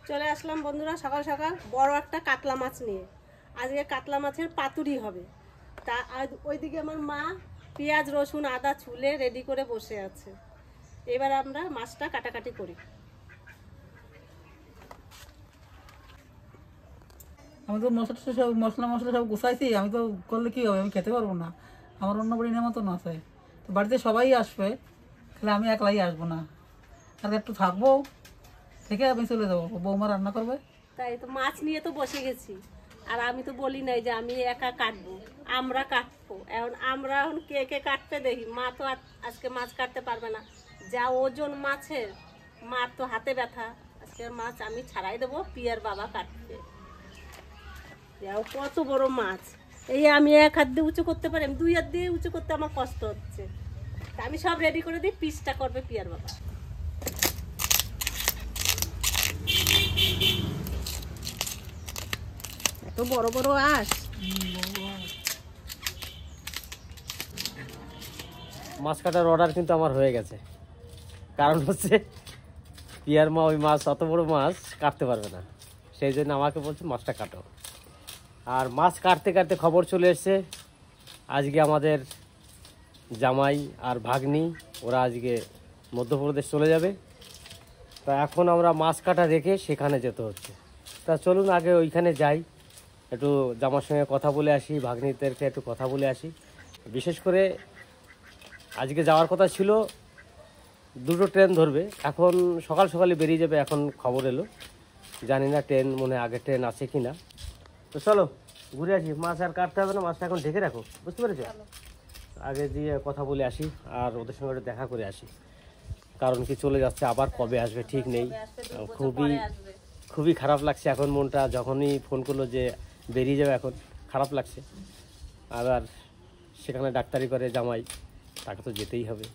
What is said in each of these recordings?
চলে আসলাম বন্ধুরা সকাল সকাল বড় একটা কাতলা মাছ নিয়ে। আজকে কাতলা মাছের পাতুরি হবে। তা ওইদিকে আমার মা পেঁয়াজ রসুন আদা ছুলে রেডি করে বসে আছে। এবার আমরা মাছটা কাটাকাটি করি। আমি তো মশলা সব গুছাইছি। আমি তো করলে কি হবে, আমি খেতে পারবো না। আমার অন্য বাড়ি নেমন্তন্ন আছে, তো বাড়িতে সবাই আসবে, তাহলে আমি একলাই আসবো না, আর একটু থাকবো, থেকে আমি চলে যাবো। বৌমা রান্না করবে। তাই তো মাছ নিয়ে তো বসে গেছি। আর আমি তো বলি নাই যে আমি একা কাটবো, আমরা কাটবো। এখন কে কে কাটতে দেখি। মা তো আজকে মাছ কাটতে পারবে না, যা ওজন মাছের, মার তো হাতে ব্যথা। আজকে মাছ আমি ছাড়াই দেবো, পিয়ার বাবা কাটবে। কত বড় মাছ, এই আমি এক হাত দিয়ে উঁচু করতে পারি, আমি দুই হাত দিয়ে উঁচু করতে আমার কষ্ট হচ্ছে। তা আমি সব রেডি করে দিই, পিসটা করবে পিয়ার বাবা। এত বড় বড় আঁশ। মাছ কাটার অর্ডার কিন্তু আমার হয়ে গেছে, কারণ হচ্ছে পিয়ার মা ওই মাছ, অত বড় মাছ কাটতে পারবে না, সেই জন্য আমাকে বলছে মাছটা কাটো। আর মাছ কাটতে কাটতে খবর চলে এসছে আজকে আমাদের জামাই আর ভাগ্নি ওরা আজকে মধ্যপ্রদেশ চলে যাবে। তা এখন আমরা মাছ কাটা রেখে সেখানে যেতে হচ্ছে। তা চলুন আগে ওইখানে যাই, একটু জামার সঙ্গে কথা বলে আসি, ভাগ্নিদেরকে একটু কথা বলে আসি। বিশেষ করে আজকে যাওয়ার কথা ছিল, দুটো ট্রেন ধরবে, এখন সকাল সকালে বেরিয়ে যাবে। এখন খবর এলো, জানি না ট্রেন মনে আগে ট্রেন আছে কি না। তো চলো ঘুরে আসি, মাছ আর কাটতে হবে না, মাছটা এখন ঢেকে রাখো, বুঝতে পেরেছো? আগে দিয়ে কথা বলে আসি আর ওদের সঙ্গে একটু দেখা করে আসি, কারণ কি চলে যাচ্ছে, আবার কবে আসবে ঠিক নেই। খুবই খারাপ লাগছে এখন মনটা, যখনই ফোন করলো যে বেরিয়ে যাবে এখন খারাপ লাগছে। আবার সেখানে ডাক্তারি করে জামাই, তাকে তো যেতেই হবে।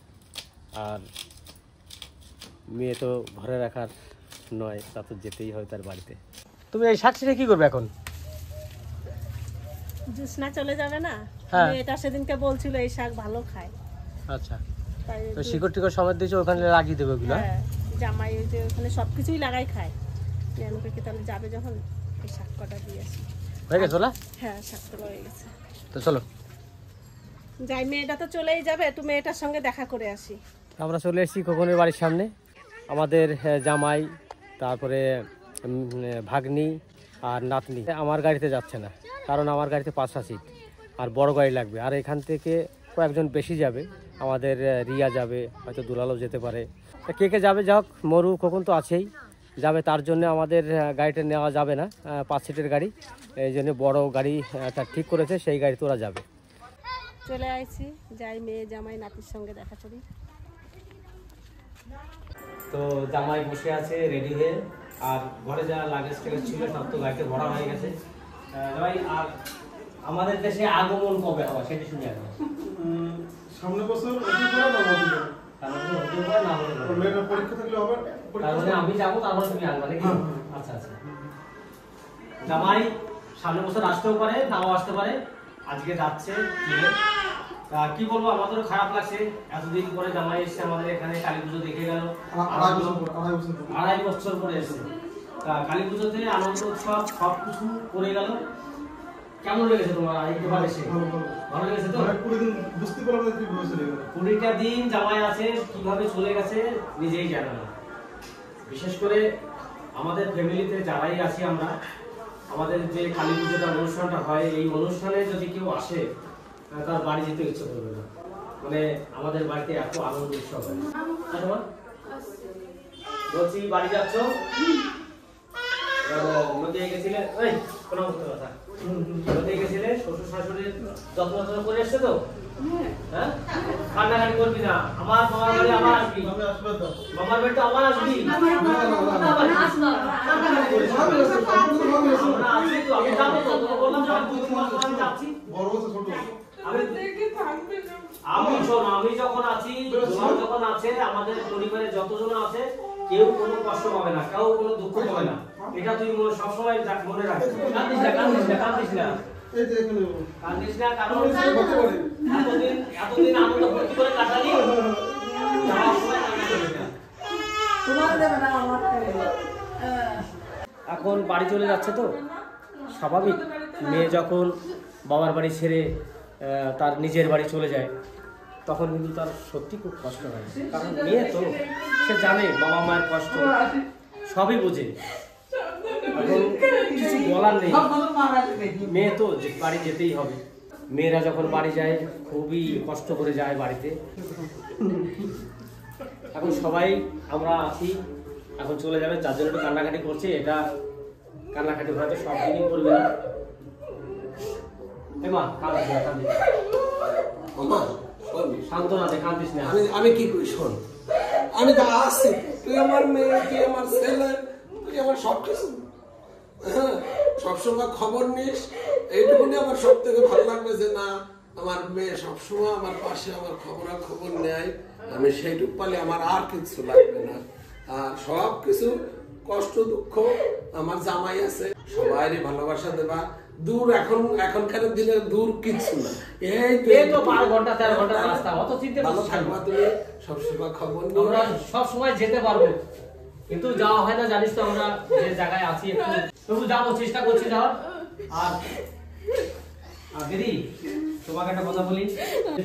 আর মেয়ে তো ঘরে রাখার নয়, তা তো যেতেই হয় তার বাড়িতে। তুমি এই শাক ছিঁড়ে কি করবে এখন? জুসনা চলে যাবে না, হ্যাঁ। এটা সেদিনকে বলছিল এই শাক ভালো খায়। আচ্ছা, তাই তো শিকড় টিকড় সমেত দিয়েছো, ওখানে লাগিয়ে দেবে ওগুলো। হ্যাঁ, জামাই ওই যে ওখানে সবকিছুই লাগাই খায়। জানুকে কি তাহলে যাবে যখন, এই শাক কটা দিয়ে আসি। হয়ে গেছে ওলা? হ্যাঁ, শাক তো হয়ে গেছে। তো চলো যাই, মেয়েটা তো চলেই যাবে, একটু মেয়েটার সঙ্গে দেখা করে আসি। আমরা চলে এসেছি খোকনের বাড়ির সামনে। আমাদের জামাই, তারপরে ভাগ্নি আর নাতনি আমার গাড়িতে যাচ্ছে না, কারণ আমার গাড়িতে 5টা সিট আর বড় গাড়ি লাগবে। আর এখান থেকে কয়েকজন বেশি যাবে, আমাদের রিয়া যাবে, হয়তো দুলালও যেতে পারে। তা কে কে যাবে, যাক মরু খোকন তো আছেই যাবে, তার জন্য আমাদের গাড়িটা নেওয়া যাবে না, 5 সিটের গাড়ি। এই জন্য বড় গাড়ি একটা ঠিক করেছে, সেই গাড়িতে ওরা যাবে। চলে আইছি, যাই মেয়ে জামাই নাতির সঙ্গে দেখা করি। তো জামাই বসে আছে রেডি হয়ে, আর ঘরে যা লাগেজ টাগেজ ছিল সব তো গাড়িতে ভরা হয়ে গেছে। জামাই, আর আমাদের দেশে আগমন কবে হবে সেটা শুনে আসবো। সামনে বছর পরীক্ষা থাকলে হবে, আমি যাবো, তারপরে তুমি আসবে নাকি? আচ্ছা আচ্ছা। জামাই সামনের বছর আসতেও পারে, নাও আসতে পারে, আজকে যাচ্ছে। কি বলবো, আমাদেরও খারাপ লাগছে, এতদিন পরে জামাই এসছে আমাদের এখানে, কালী পুজো দেখে গেল, 2.5 বছর পরে এসছে। তা কালী পুজোতে আনন্দ উৎসব সবকিছু করে গেল। কেমন লেগেছে তোমার একবার এসে? ভালো লেগেছে তো? 20টা দিন জামাই আছে, কিভাবে চলে গেছে নিজেই জানে না। বিশেষ করে আমাদের ফ্যামিলিতে যারাই আছি আমরা, আমাদের যে কালী পুজোটা অনুষ্ঠানটা হয়, এই অনুষ্ঠানে যদি কেউ আসে তার বাড়ি যেতে ইচ্ছে করবে না, মানে আমাদের বাড়িতে এত আনন্দ উৎসব হয়। বলছি বাড়ি যাচ্ছ? নদী গেছিলে, ওই কোনো কথা, নদী গেছিলে, শ্বশুর শাশুড়ির যত্ন করে এসছে তো? হ্যাঁ, কান্নাকাটি করবি না, আমার মামার বাড়ি আবার আসবি, মামার বাড়িটা আবার আসবি। আমি যাবো তো, বললাম যাচ্ছি। আমি যখন আছি, যখন আছে, আমাদের পরিবারে যতজন আছে, কেউ কোনো কষ্ট পাবে না, কেউ কোনো দুঃখ পাবে না, এটা তুই সবসময় মনে রাখিস। কান্দিস না, কান্দিস না, কান্দিস না, কারণ এতদিন আনন্দ ভর্তি করে কাটালি, যাওয়ার সময় কান্না করবি না। এখন বাড়ি চলে যাচ্ছে তো স্বাভাবিক, মেয়ে যখন বাবার বাড়ি ছেড়ে তার নিজের বাড়ি চলে যায় তখন কিন্তু তার সত্যি খুব কষ্ট হয়, কারণ মেয়ে তো সে জানে বাবা মায়ের কষ্ট সবই বোঝে। এখন কিছু বলার নেই, মেয়ে তো বাড়ি যেতেই হবে। মেয়েরা যখন বাড়ি যায় খুবই কষ্ট করে যায় বাড়িতে। এখন সবাই আমরা আছি, এখন চলে যাবে, যার জন্য একটু কান্নাকাটি করছে। এটা কান্নাকাটি হয়তো সব দিনই করবে না। মা কান্দিস না, কান্দিস মামা শোন, সান্ত্বনা দে, কান্দিস না। আমি কি করি শোন, আমি তো আসছি, তুই আমার মেয়ে, তুই আমার ছেলে, তুই আমার সব কিছু, হ্যাঁ সবসময় খবর নিস। এইটুকুনি আমার সব থেকে ভালো লাগবে যে না আমার মেয়ে সবসময় আমার পাশে আমার খবর নেয়। আমি সেইটুক পালে আমার আর কিছু লাগবে না। আর সব কিছু কষ্ট দুঃখ আমার জামাই আছে, সবাইরই ভালোবাসা দেবা। দূর এখনকার দিনে দূর কিছু না, এই তো 12 ঘন্টা 13 ঘন্টা রাস্তা, অত চিন্তা ভালো করছিস থাকবা তুমি, সবসময় খবর আমরা নিয়ে। সব সময় যেতে পারবো, কিন্তু যাওয়া হয় না, জানিস তো আমরা যে জায়গায় আছি একটু তবু যাবো, চেষ্টা করছি যাওয়ার। আর দিদি তোমাকে একটা কথা বলি,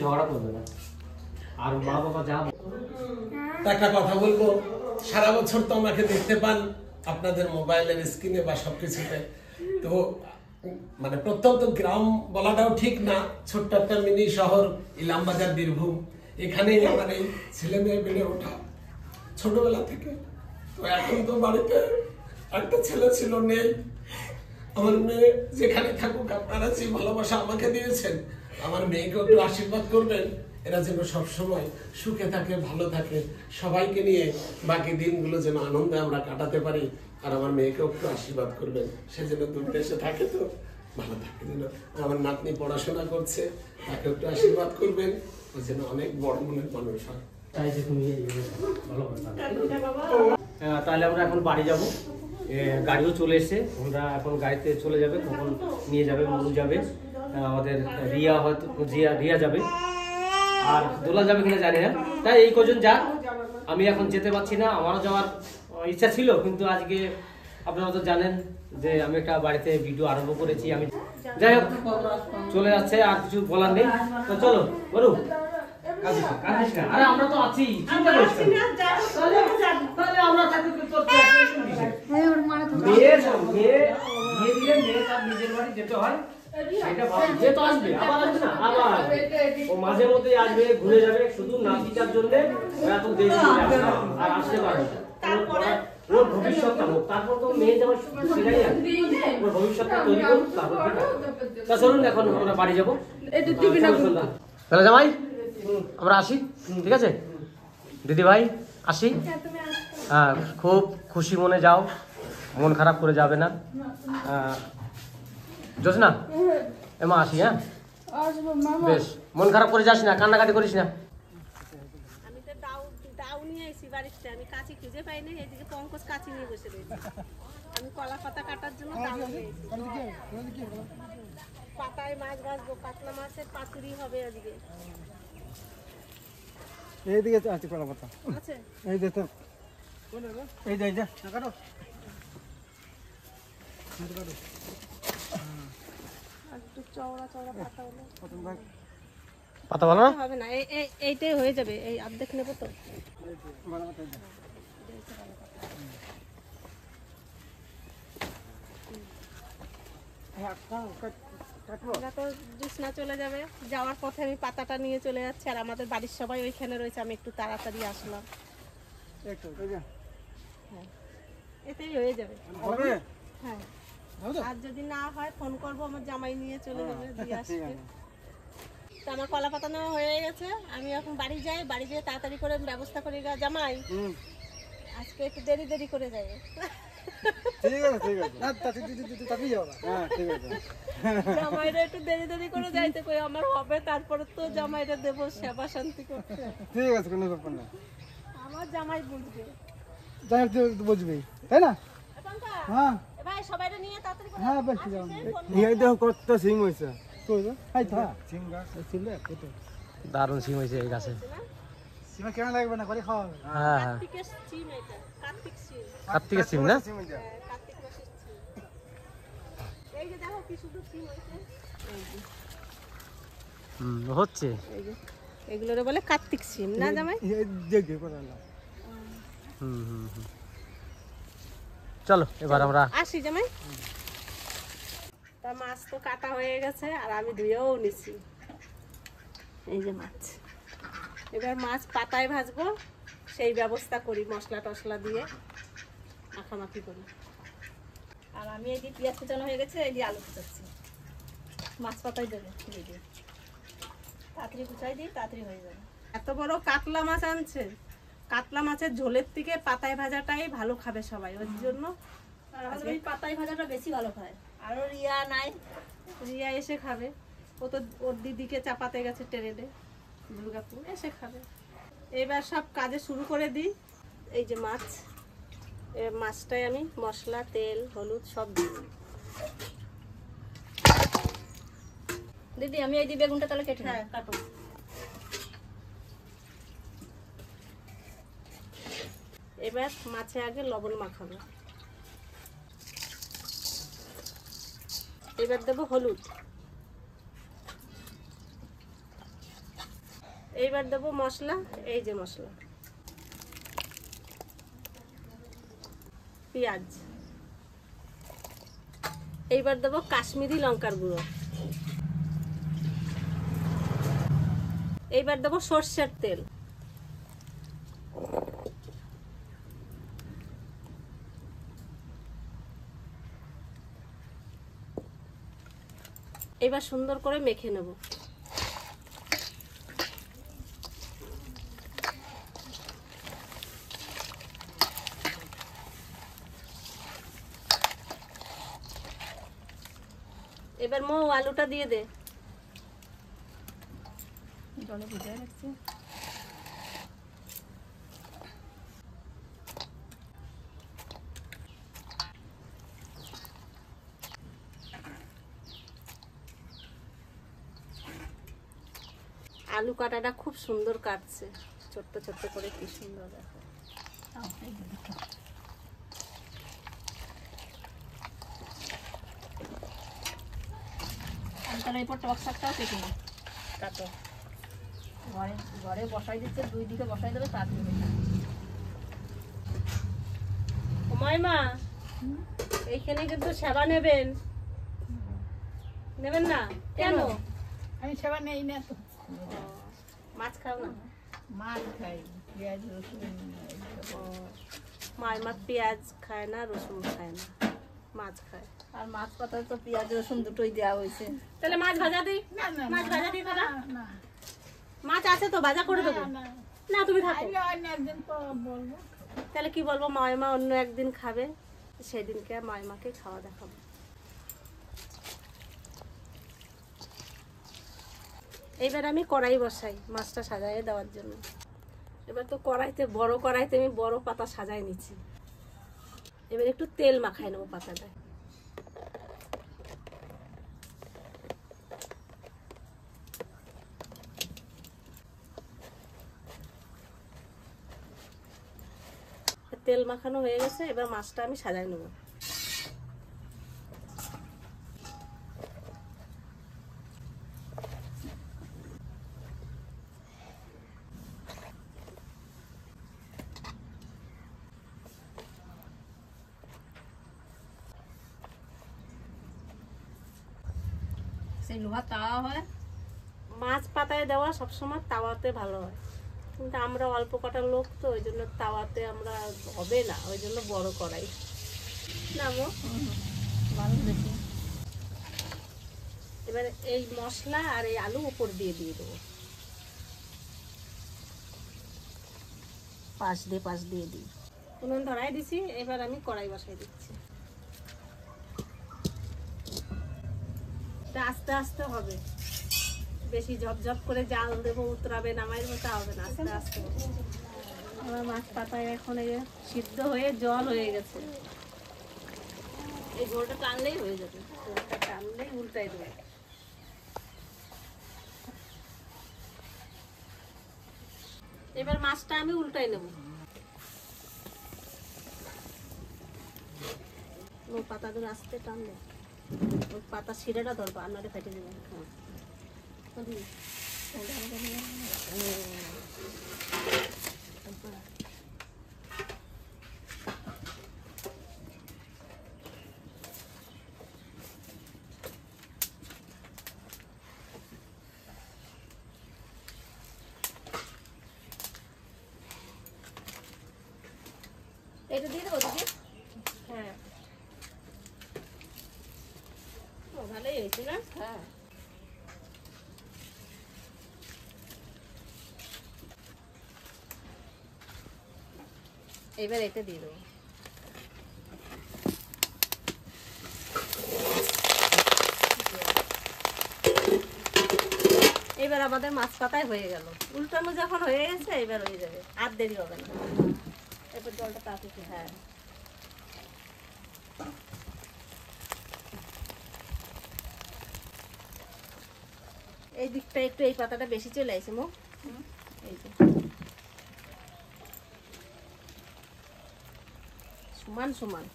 ঝগড়া করবে না, আর মা বাবা যা একটা কথা বলবো, সারা বছর তো আমাকে দেখতে পান আপনাদের মোবাইলের স্ক্রিনে বা সবকিছুতে। তো মানে প্রত্যন্ত গ্রাম বলাটাও ঠিক না, ছোট্ট একটা মিনি শহর ইলামবাজার বীরভূম, এখানেই আমার এই ছেলে মেয়ে বেড়ে ওঠা ছোটবেলা থেকে। তো এখন তো বাড়িতে একটা ছেলে ছিল, নেই। আমার মেয়ে যেখানে থাকুক, আপনারা যে ভালোবাসা আমাকে দিয়েছেন, আমার মেয়েকে একটু আশীর্বাদ করবেন, এরা যেন সবসময় সুখে থাকে, ভালো থাকে, সবাইকে নিয়ে বাকি দিনগুলো যেন আনন্দে আমরা কাটাতে পারি। আর আমার মেয়েকেও একটু আশীর্বাদ করবেন, সে যেন দূর দেশে থাকে, তো ভালো থাকে যেন। আমার নাতনি পড়াশোনা করছে, তাকে একটু আশীর্বাদ করবেন, ও যেন অনেক বড় মনের মানুষ হয়। তাই যে তুমি ভালো কথা। তাহলে আমরা এখন বাড়ি যাব, গাড়িও চলে এসেছে, আমরা এখন গাড়িতে চলে যাবে, তখন নিয়ে যাবে, মনু যাবে, আমাদের রিয়া হয়তো রিয়া যাবে, আর দোলা যাবে কিনা জানি না। তাই এই কজন যাক, আমি এখন যেতে পারছি না, আমারও যাওয়ার ইচ্ছা ছিল, কিন্তু আজকে আপনারা তো জানেন যে আমি একটা বাড়িতে ভিডিও আরম্ভ করেছি, আমি যাই হোক চলে যাচ্ছে, আর কিছু বলার নেই। তো চলো বলু, আরে আমরা তো আছি, চিন্তা করিস না। তাহলে আমরা থাকতে মেয়ে দিলে মেয়ে তার নিজের বাড়ি যেতে হয়, সেটা যে তো আসবে, আবার আসবে না, আবার ও মাঝে মধ্যে আসবে, ঘুরে যাবে, শুধু নাতিটার জন্য এত দেরি আর আসতে পারবে না। ওর ভবিষ্যৎটা হোক, তারপর তো মেয়ে যাওয়ার সেটাই আছে, ওর ভবিষ্যৎটা তৈরি করুক, তারপর তা চলুন এখন আমরা বাড়ি যাবো। তাহলে জামাই আমরা আসি, ঠিক আছে দিদি ভাই, আসি। হ্যাঁ, খুব খুশি মনে যাও, মন খারাপ করে যাবে না। জোসনা এমা আসি, হ্যাঁ বেশ, মন খারাপ করে যাস না, কান্নাকাটি করিস না। আমি তো দাও নিয়ে এসেছি বাড়িতে, আমি কাঁচি খুঁজে পাই না, এদিকে পঙ্কজ কাঁচি নিয়ে বসে রয়েছে। আমি কলা পাতা কাটার জন্য দাও নিয়ে এসেছি, পাতায় মাছ ভাজবো, কাতলা মাছের পাতুরি হবে আজকে। এইদিকে আছে কলা পাতা, আছে এই যে তো, এই যে কাটো, একটু চওড়া চওড়া পাতা হলে পাতা ভালো না হবে না, এইটাই হয়ে যাবে, এই অর্ধেক নেবো তো। আমরা তো জুসনা চলে যাবে, যাওয়ার পথে আমি পাতাটা নিয়ে চলে যাচ্ছি, আর আমাদের বাড়ির সবাই ওইখানে রয়েছে, আমি একটু তাড়াতাড়ি আসলাম। হ্যাঁ, এতেই হয়ে যাবে। হ্যাঁ, আর যদি না হয় ফোন করবো, আমার জামাই নিয়ে চলে যাবে, দিয়ে আসবে। তো আমার কলা পাতা নেওয়া হয়ে গেছে, আমি এখন বাড়ি যাই, বাড়ি যেয়ে তাড়াতাড়ি করে ব্যবস্থা করি। জামাই আজকে একটু দেরি করে যাবে। জামাইরা একটু দেরি করে যাইতে কই, আমার হবে, তারপরে তো জামাইরা দেবো সেবা শান্তি করতে। ঠিক আছে, কোনো ব্যাপার না, আমার জামাই বুঝবে, যাই বুঝবি, তাই না? হ্যাঁ ভাই সবাইরে নিয়ে তাড়াতাড়ি করে হ্যাঁ, বেশ যাও, এই দেখো কত সিং হইছে, তো এই তো সিং গাছ ছিল কত দারুণ সিম হয়েছে এই গাছে। সিমা কেমন লাগবে না, করে খাওয়া হবে। হ্যাঁ হ্যাঁ, কার্তিকের সিম, এটা কার্তিক সিম, কার্তিকের সিম না, কার্তিক মাসের সিম। কি শুধু সিম হয়েছে। এই যে, হচ্ছে। এই যে এগুলোরে বলে কার্তিক সিম না জামাই? চলো এবার আমরা আসি জামাই। তা মাছ তো কাটা হয়ে গেছে আর আমি ধুয়েও নিছি। এই যে মাছ, এবার মাছ পাতায় ভাজবো, সেই ব্যবস্থা করি, মশলা টশলা দিয়ে মাখামাখি করি। আর আমি এই যে পেঁয়াজ কুচানো হয়ে গেছে, এই যে আলু কুচাচ্ছি, মাছ পাতায় দেবে দিয়ে তাড়াতাড়ি কুচাই দিই, তাড়াতাড়ি হয়ে যাবে। এত বড় কাতলা মাছ আনছে, কাতলা মাছের ঝোলের থেকে পাতায় ভাজাটাই ভালো খাবে সবাই, ওর জন্য আর আমার ওই পাতায় ভাজাটা বেশি ভালো খায়। আর ওর ইয়া নাই, রিয়া এসে খাবে, ও তো ওর দিদিকে চাপাতে গেছে ট্রেনে, দুর্গাপুর, এসে খাবে। এবার সব কাজে শুরু করে দিই। এই যে মাছ, এবার মাছটাই আমি মশলা তেল হলুদ সব দিই। দিদি আমি এই যে বেগুনটা তাহলে কেটে হ্যাঁ কাটো। এবার মাছে আগে লবণ মাখাবো, এবার দেবো হলুদ, এইবার দেবো মশলা, এই যে মশলা, পেঁয়াজ, এইবার দেবো কাশ্মীরি লঙ্কার গুঁড়ো, এইবার দেবো সর্ষের তেল, এবার সুন্দর করে মেখে নেব। এবার মো আলুটা দিয়ে দে। জলে ভিজিয়ে রাখছি। আলু কাটাটা খুব সুন্দর কাটছে, ছোট্ট ছোট্ট করে, কি সুন্দর দেখো। আমি তাহলে এরপর টক শাকটাও কেটে নিই। কাটো। ঘরে ঘরে বসাই দিচ্ছে, দুই দিকে বসাই দেবে, তাড়াতাড়ি হয়ে যাবে। মা এইখানে কিন্তু সেবা নেবেন, নেবেন না কেন? আমি সেবা নেই না তো, মাছ খাও না? মাছ খাই, পেঁয়াজ রসুন। মা পেঁয়াজ খায় না, রসুন খায় না, মাছ খায়। আর মাছ পাতায় তো পেঁয়াজ রসুন দুটোই দেওয়া হয়েছে। তাহলে মাছ ভাজা দিই, না না মাছ ভাজা দিই দাদা। না, মাছ আছে তো, ভাজা করে দেবো। না তুমি থাকো। অন্য একদিন তো বলবো। তাহলে কি বলবো, মা অন্য একদিন খাবে, সেদিনকে মাকে খাওয়া দেখাবো। এইবার আমি কড়াই বসাই মাছটা সাজাই দেওয়ার জন্য। এবার তো কড়াইতে, বড় কড়াইতে আমি বড় পাতা সাজাই নিচ্ছি। এবার একটু তেল মাখাই নেবো পাতাটায়। তেল মাখানো হয়ে গেছে, এবার মাছটা আমি সাজাই নেবো। সেই লোহার তাওয়া হয়, মাছ পাতায় দেওয়া সবসময় তাওয়াতে ভালো হয়, কিন্তু আমরা অল্প কটা লোক তো, ওই জন্য তাওয়াতে আমরা হবে না, ওই জন্য বড় কড়াই নামো। মানুষ বেশি। এবার এই মশলা আর এই আলু উপর দিয়ে দেবো, পাশ দিয়ে দিই। উনুন ধরাই দিছি, এবার আমি কড়াই বসাই দিচ্ছি। আস্তে আস্তে হবে, বেশি ঝপঝপ করে জাল দেবো, উতরাবে, নামাইব, তা হবে না, আস্তে আস্তে হবে। আমার মাছ পাতায় এখন এই সিদ্ধ হয়ে জল হয়ে গেছে, এই ঝোলটা টানলেই হয়ে যাবে, ঝোলটা টানলেই উল্টাই দেবে। এবার মাছটা আমি উল্টাই নেব। পাতাগুলো আস্তে টানলে ওই পাতা শিরাটা ধরবো, আপনারে ফেটে দেবে। এটা দিয়ে দেবো দিদি? হ্যাঁ, ও ভালোই হয়েছে না? হ্যাঁ। এবার এটা দিয়ে দেবো। এবার আমাদের মাছ পাতায় হয়ে গেল, উল্টানো যখন হয়ে গেছে এবার হয়ে যাবে, আর দেরি হবে না। এরপর জলটা তাড়াতাড়ি। হ্যাঁ, এই দিকটা একটু এই পাতাটা বেশি চলে আসে মো, এই যে সমান সমান।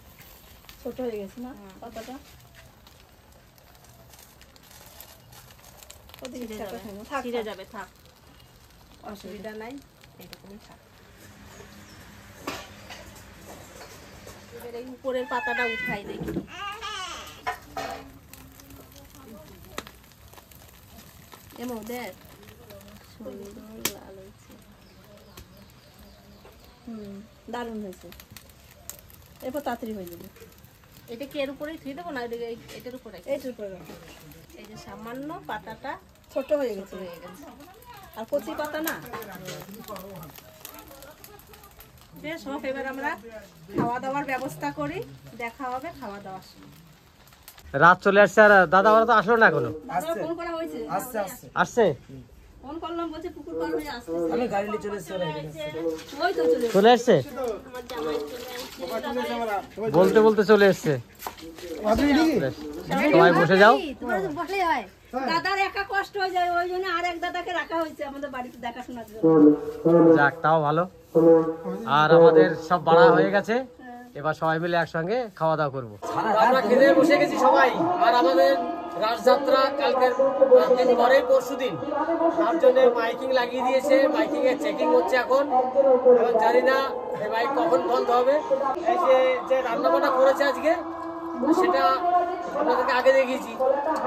ছোট হয়ে গেছে না পাতাটা? ওদিকে ছিঁড়ে চাকা যাবে, খাবো। থাক, ছিঁড়ে থাক। যাবে, থাক, অসুবিধা নাই, এইরকমই থাক। এবার এই উপরের পাতাটা উঠাই দেখি। এমো দেখ, সুন্দর লাল হয়েছে। দারুণ হয়েছে। এরপর তাড়াতাড়ি হয়ে যাবে। এটা কি এর উপরেই থুই দেবো না এটার উপরে? এইটার উপরে রাখো। এই যে সামান্য পাতাটা ছোট হয়ে গেছে। হয়ে গেছে। আর কচি পাতা না। বেশ হোক, এবার আমরা খাওয়া দাওয়ার ব্যবস্থা করি, দেখা হবে খাওয়া দাওয়ার সময়। রাত চলে আসছে আর দাদা ওরা তো আসলো না এখনো। দাদা ফোন করা হয়েছে? আসছে? ফোন করলাম, বলছে পুকুর পার হয়ে আসছে। আমি গাড়ি নিয়ে চলে এসেছি। ওই তো চলে চলে আসছে? আমার জামাই চলে আসছে। বলতে বলতে চলে এসছে। সবাই বসে যাও। তোমরা তো বসলেই হয়। দাদার একা কষ্ট হয়ে যায়, ওই জন্য আর এক দাদাকে রাখা হয়েছে আমাদের বাড়িতে দেখাশোনার জন্য। যাক, তাও ভালো। আর আমাদের সব বাড়া হয়ে গেছে, এবার সবাই মিলে একসঙ্গে খাওয়া দাওয়া করবো। আমরা খেতে বসে গেছি সবাই। আর আমাদের রাসযাত্রা কালকের দিন পরেই পরশুদিন, তার জন্য মাইকিং লাগিয়ে দিয়েছে। মাইকিং এর চেকিং হচ্ছে এখন জানি না এই মাইক কখন বন্ধ হবে। এই যে রান্না বান্না করেছে আজকে, সেটা আপনাদেরকে আগে দেখিয়েছি,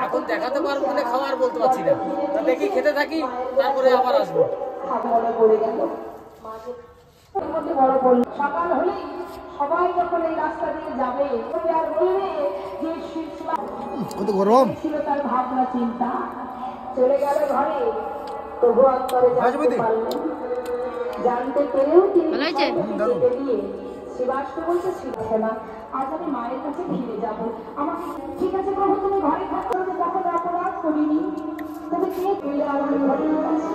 এখন দেখাতে পারবো কিনা খাওয়ার বলতে পারছি না। তা দেখি খেতে থাকি, তারপরে আবার আসবো। সকাল হলেই সবাই যখন এই রাস্তা দিয়ে যাবে আর বলবে যে কত গরম ছিল তার ভাবনা চিন্তা, চলে গেল ঘরে, তবু অন্তরে জানতে পারলেন, জানতে পেরেও তিনি দিয়ে শিবাস্ত বলতে শিখছে না। আজ আমি মায়ের কাছে ফিরে যাব। আমাকে ঠিক আছে প্রভু, তুমি ঘরে থাকো, আমি তখন অপরাধ করিনি, তুমি কে পেলে আমার ঘরে আছে?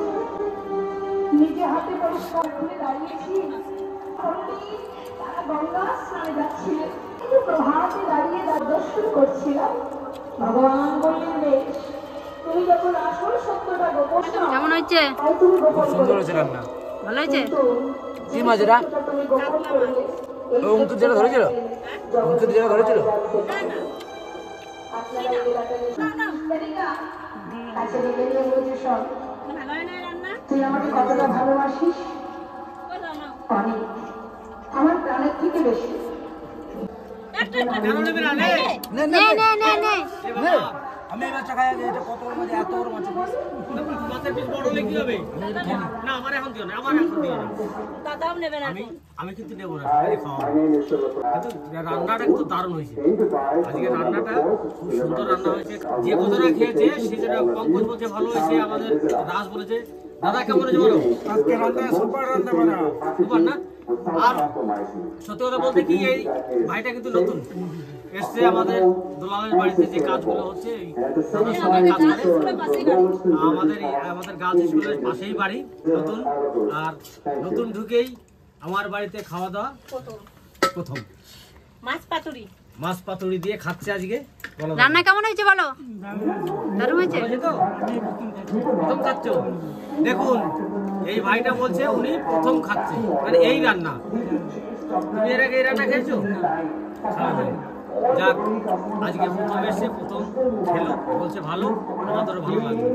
নিজে হাতে পরিষ্কার করে দাঁড়িয়েছি। তারা গঙ্গা স্নানে যাচ্ছিলেন, কিন্তু প্রভাতে দাঁড়িয়ে দর্শন করছিলাম। ভগবান বললেন, বেশ, তুমি যখন আসল সত্যটা গোপন কেমন হয়েছে, তাই তুমি গোপন করেছিলাম না, ভালো হয়েছে। কি মাছ এটা? তুমি গোপন করলে অঙ্কুর যেটা ধরেছিল, অঙ্কুর যেটা ধরেছিল কাছে ডেকে নিয়ে বলছে, শোন, তুই আমাকে কতটা ভালোবাসিস? অনেক, আমার প্রাণের থেকে বেশি। আমি এই মাছটা খাই, এটা কত বড় মাছ, এত বড় মাছ। মাছের পিস বড় হলে কি হবে? না, আমার এখন দিও না, আমার এখন দিও না। দাদাও নেবে না। আমি কিন্তু নেবো না, আমি খাওয়াবো। কিন্তু রান্নাটা কিন্তু দারুণ হয়েছে আজকে। রান্নাটা খুব সুন্দর রান্না হয়েছে। যে কতটা খেয়েছে সে যেটা পঙ্কজ বলছে ভালো হয়েছে, আমাদের রাজ বলেছে। দাদা কেমন হয়েছে বলো? আজকে রান্না সুপার রান্না বানা। সুপার না? আর সত্যি কথা বলতে কি, এই ভাইটা কিন্তু নতুন এসছে আমাদের দোলালের বাড়িতে। যে কাজগুলো হচ্ছে দাদার সঙ্গে কাজ করে। আমাদের গার্লস স্কুলের পাশেই বাড়ি, নতুন। আর নতুন ঢুকেই আমার বাড়িতে খাওয়া দাওয়া প্রথম। মাছ পাতুরি, মাছ পাতুরি দিয়ে খাচ্ছে আজকে। রান্না কেমন হয়েছে বলো? দারুণ হয়েছে তো? প্রথম খাচ্ছ? দেখুন, এই ভাইটা বলছে উনি প্রথম খাচ্ছে, মানে এই রান্না। তুমি এর আগে এই রান্না খেয়েছো? যাক, আজকে প্রথম এসে প্রথম খেলো, বলছে ভালো, আমাদেরও ভালো লাগলো।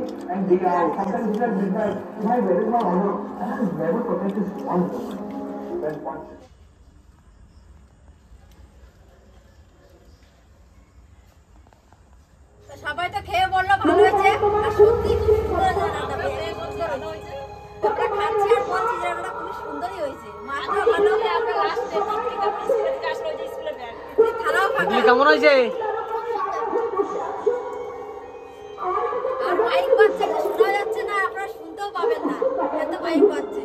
সবাই তো খেয়ে বললো ভালো হয়েছে, আর সত্যি খুব সুন্দর রান্না হয়েছে। আমরা খাচ্ছি আর বলছি যে রান্নাটা খুব সুন্দরই হয়েছে। মাছটা ভালো হলে আমরা লাস্টে থালাও ফাঁকা। কেমন হয়েছে? আর মাইক বাজছে, শোনা যাচ্ছে না, আপনারা শুনতেও পাবেন না, এত মাইক বাজছে।